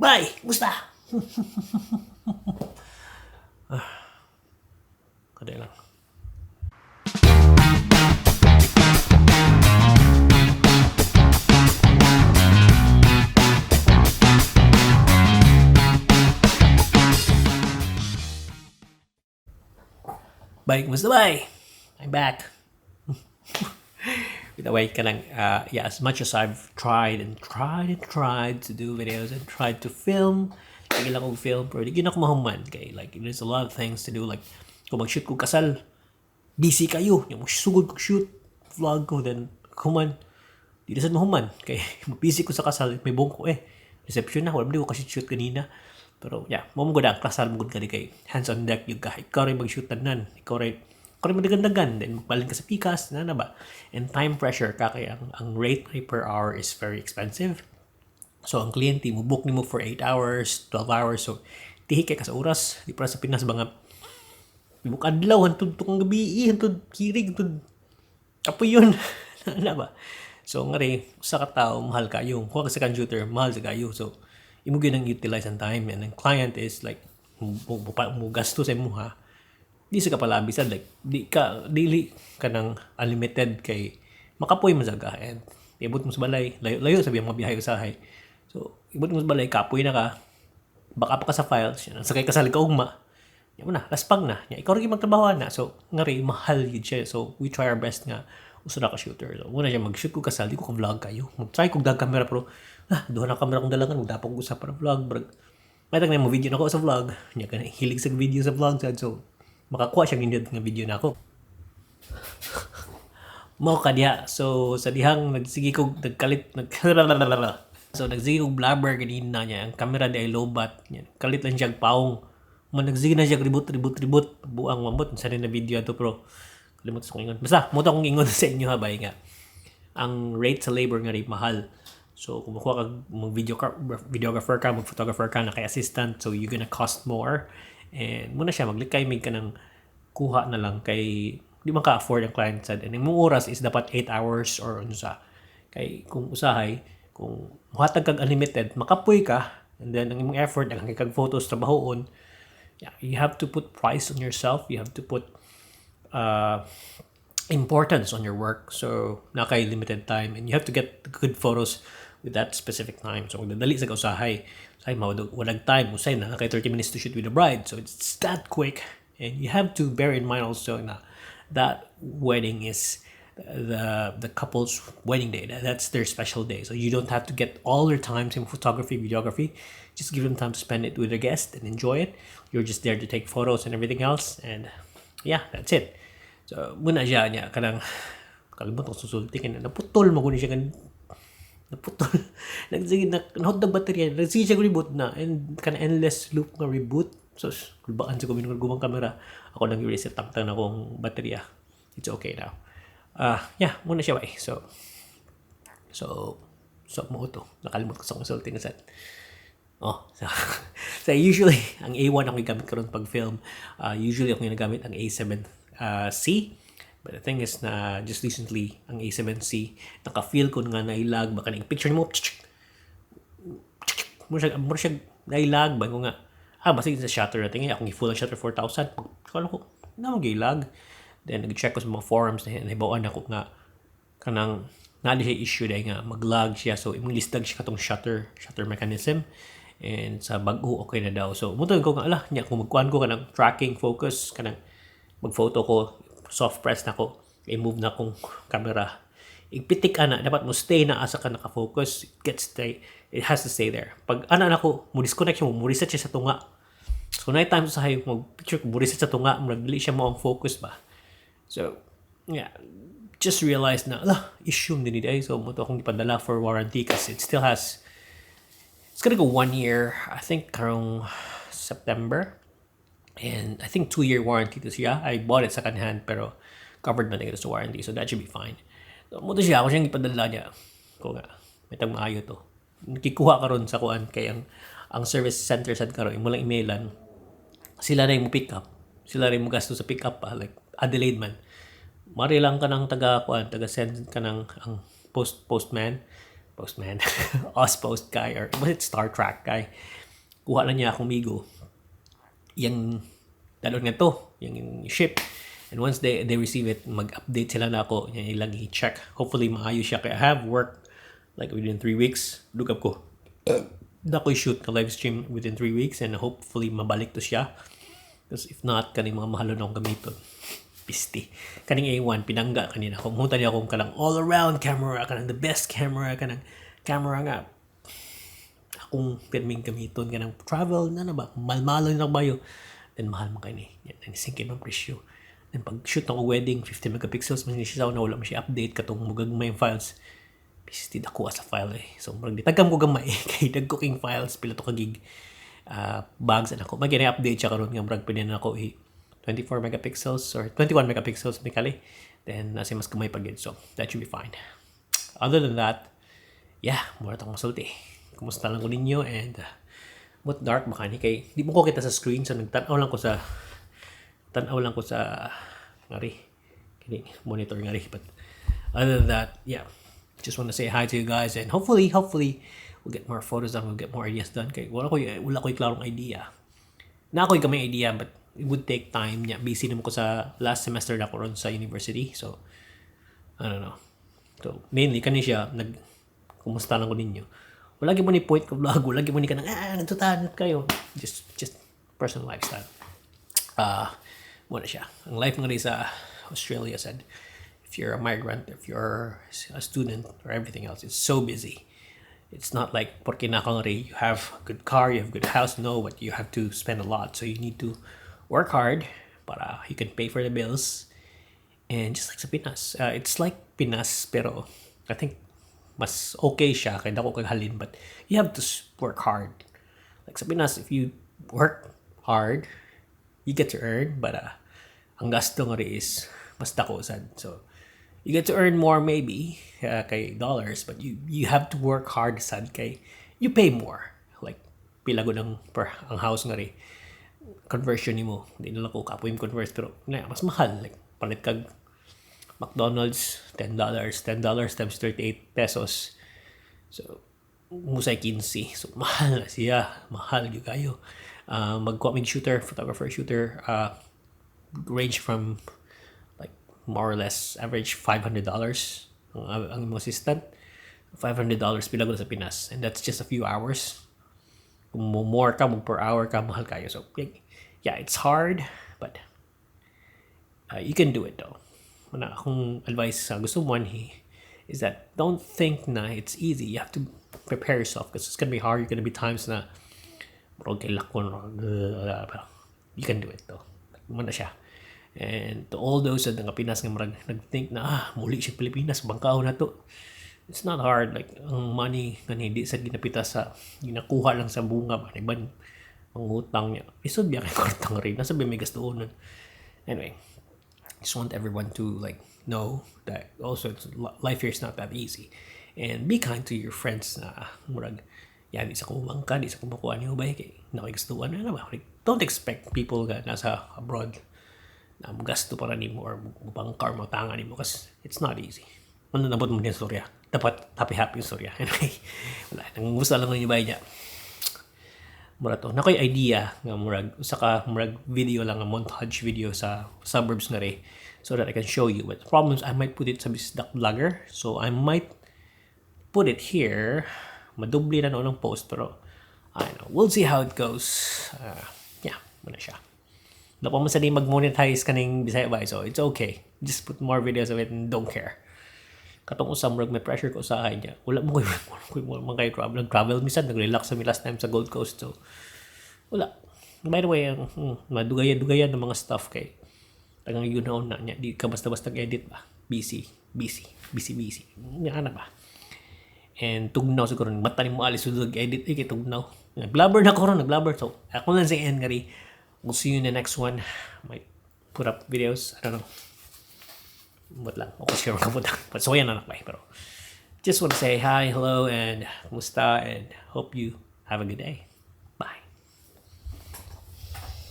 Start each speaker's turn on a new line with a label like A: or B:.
A: Bye! Musta? Kada lang. Bye, kumusta bye? I'm back. With the way yeah, as much as I've tried to do videos and tried to film, tigil akong film, pero di ako mahuman. Kay, like, there's a lot of things to do. Like, kung mag-shoot ko kasal, busy kayo. Yung sugod ko shoot, vlog ko, then human. Di na sa mahuman. Kay, busy ko sa kasal, may buong ko reception na, wala mo di ko kasi shoot kanina. Pero yeah, mamugod ang kasal mo gud kay hands on deck yung ka. Ikaw rin mag-shoot tanan. Ikaw rin madagandagan. Then magbalin ka sa pikas, na ba? And time pressure ka kay ang rate per hour is very expensive. So ang kliyente mo book nimo for 8 hours, 12 hours. So tihi kay ka sa oras. Di para sa Pinas ba nga book adlaw hantud tukang gabi, hantud kirig, hantud apoy yun. Na ba? So nga rin, sa katao mahal kayo. Kuha ka sa computer, mahal sa kayo. So imo gyud ang utilize ang time, and ang client is like mo gasto sa imo ha, di sa kapalabisan, like dili ka ng unlimited kay makapoy man saga, and ibot mo sa balay layo sabi ang mga biyahe usahay, so ibot mo sa balay kapoy na ka, baka pa ka sa files, sakay ka sa ligkaugma, mo na laspag na ikaw rin magtrabaho na, so ngari mahal yun siya. So we try our best nga usa na ka shooter. So muna siya mag-shoot ko kasal, di ko ka-vlog kayo, mag-try kong dag camera, pero duha na camera kong dalangan, magdapog ko sa para vlog, may tag na mo video na ako sa vlog, niya ka hilig sa video sa vlog, so makakuha siya nindot nga video na ako. Mao ka diha. So sa dihang nagsige kog so nagsige kog blabber ganina niya, ang camera di ay lobat niya, kalit lang siya paong man, nagsige na siya ribot buang mamot sa na video ato, pero kalimot sa kong ingon. Basta mo ta kong ingon sa inyo ha, bay nga ang rate sa labor nga rin mahal. So kung makuha ka mag-videographer ka, mag-photographer ka na kay assistant, so you're gonna cost more. And muna siya maglikay mig ka ng kuha na lang kay di man ka afford ang client side. And yung oras is dapat 8 hours or ano sa. Kay kung usahay, kung muhatag kag unlimited, makapoy ka, and then ang imong effort ang kag photos trabahoon, yeah, you have to put price on yourself. You have to put importance on your work. So nakay limited time, and you have to get good photos with that specific time. So magdadali sa usahay, say walang time, usay na kay 30 minutes to shoot with the bride, so it's that quick. And you have to bear in mind also na that wedding is the couple's wedding day. That's their special day, so you don't have to get all their time in photography, videography. Just give them time to spend it with their guest and enjoy it. You're just there to take photos and everything else, and yeah, that's it. So muna siya niya kanang kalimot ko susulti kay naputol mo kuno siya kan naputol nagsige na nahotdag baterya, nagsige siya reboot na, and kan endless loop nga reboot. So kulbaan sa kumin gumang camera, ako nang i-reset tangtang na kong baterya. It's okay now. Yeah, muna siya ba so mo to nakalimot ko sa consulting sa so usually ang A1 ako gamit karon pag film. Usually ako ginagamit ang A7C. But the thing is na just recently ang A7C naka-feel ko nga nailag baka ning picture mo mo siya nailag ba ko nga basta sa shutter natin akong i-full ang shutter 4,000 kala ko na mag-ilag. Then nag-check ko sa mga forums na nahibawaan ako nga kanang nali siya issue dahil nga mag-lag siya, so imong listag siya katong shutter mechanism, and sa bag-o okay na daw. So mutong ko nga niya kung magkuhan ko kanang tracking focus kanang mag-photo ko, soft press na ko, i-move na kong camera, ipitik ana dapat mo stay na asa ka naka-focus, it has to stay there. Pag ana ko mo disconnect siya, mo reset siya sa tunga, so night time sa hay mo picture ko mo reset sa tunga, mo dili siya mo ang focus ba. So yeah, just realize na issue din ni so mo to akong ipadala for warranty kasi it's gonna go 1 year, I think karong September. And I think 2-year warranty to siya. I bought it second hand pero covered na nila sa warranty, so that should be fine. So mo to siya, ako siyang ipadala niya ko nga may tag maayo to, nakikuha karon sa kuan kay ang service center sad karon imo lang emailan, sila rin mo pick up, sila rin mo gasto sa pick up pa, like Adelaide man, mari lang ka ng taga send ka ng ang postman, Postman, Post guy, or was it Star Trek guy? Kuha na niya akong migo. Yung dalon nga to, yung ship. And once they receive it, mag-update sila na ako. Yan ilang i-check. Hopefully, maayos siya. Kaya I have work like within 3 weeks. Look up ko. Na ko shoot na live stream within 3 weeks and hopefully mabalik to siya. Because if not, kaning mga mahalo na akong gamiton. Pisti. Kaning A1, pinangga kanina. Kumutan niya akong kanang all-around camera, kanang the best camera, kanang camera nga. Akong pirming gamiton, kanang travel na ba? Malmalo na ba yun? Then mahal mo kayo ni. Yan, nanisingkin ang presyo. Then pag shoot ng wedding, 50 megapixels, man siya na wala mo siya update katong mugagmay files. Pisti ako sa file eh. So murag di tagam ko gamay kay dag cooking files pila to ka gig bags na ako. Magina update siya karon nga murag pinin ako 24 megapixels or 21 megapixels mikali. Then nasi mas gamay pa gid. So that should be fine. Other than that, yeah, mura tong masulti. Kumusta lang ko ninyo and what dark baka ni kay di mo ko kita sa screen so nagtanaw lang ko sa ngari kini monitor ngari, but other than that, yeah, just want to say hi to you guys and hopefully we'll get more photos done, we'll get more ideas done kay wala ko klarong idea na ako'y kamay idea, but it would take time niya. Busy naman ko sa last semester na ko ron sa university, so I don't know. So mainly kani siya kumusta lang ko ninyo. Wala gyud mo ni point ko vlog, wala gyud mo ni kanang nagtutanot kayo, just personal lifestyle. Muna siya. Ang life nga rin sa Australia said, if you're a migrant, if you're a student or everything else, it's so busy. It's not like porque nakangari, you have a good car, you have a good house, no, but you have to spend a lot. So you need to work hard para you can pay for the bills. And just like sa Pinas, it's like Pinas, pero I think mas okay siya kaya dako kag halin, but you have to work hard. Like sa Pinas, if you work hard, you get to earn, but ang gasto nga rin is mas dako sad. So you get to earn more maybe kay dollars, but you have to work hard sad kay you pay more. Like pila gud ang house nga rin conversion nimo. Di na lang ko kapoy convert, pero mas mahal. Like palit kag McDonald's, $10 times 38 pesos. So musay 15. So mahal na siya. Mahal gyud kayo. Mag-comic photographer shooter, range from like more or less average $500 ang mga assistant. $500 pila ko sa Pinas, and that's just a few hours. Kung more ka, per hour ka, mahal kayo. So yeah, it's hard, but you can do it though. Mana akong advice sa gusto mo is that don't think na it's easy. You have to prepare yourself because it's gonna be hard. You're gonna be times na you can do it though. Mana siya. And to all those sa nga Pinas nga marag nag-think na muli siya Pilipinas, bangkaw na to. It's not hard. Like ang money nga hindi sa ginapita sa ginakuha lang sa bunga ba iban mangutang niya. Isod biya kay kwartang rin. Nasa may gastuon nun. Anyway, I just want everyone to like know that also life here is not that easy. And be kind to your friends na murag di sa kumangka, di sa kumakuha niyo ba kay nakigustuhan na ba. Like, don't expect people nga nasa abroad na gasto para nimo or bangkar mo tangan nimo kasi it's not easy. Ano nabot mo din storya. Dapat happy storya. Anyway, wala nang gusto lang niyo ba niya. Mura to. Nakoy idea nga murag video lang, a montage video sa suburbs na rin so that I can show you. But the problem is I might put it sa bisdakvlagger. So I might put it here. Madubli na noon ang post, pero I don't know. We'll see how it goes. Yeah, muna siya. Wala pa man sa mag-monetize kaning Bisaya Bay, so it's okay. Just put more videos of it and don't care. Katong usam rag may pressure ko sa niya. Wala mo kayo travel minsan nag-relax sa last time sa Gold Coast, so wala. By the way, madugayan ng mga stuff kay tagang yun na niya. Di ka basta-basta edit ba. Busy. Nga na ba? And tugnaw siguro mata ni mo alis sudog edit kay tugnaw. Nagblabber na ko ron, so ako lang sa end ngari. We'll see you in the next one. Might put up videos. I don't know. What lang. Okay, sure ka po. But so yan na nakbay. Pero just want to say hi, hello, and kumusta, and hope you have a good day.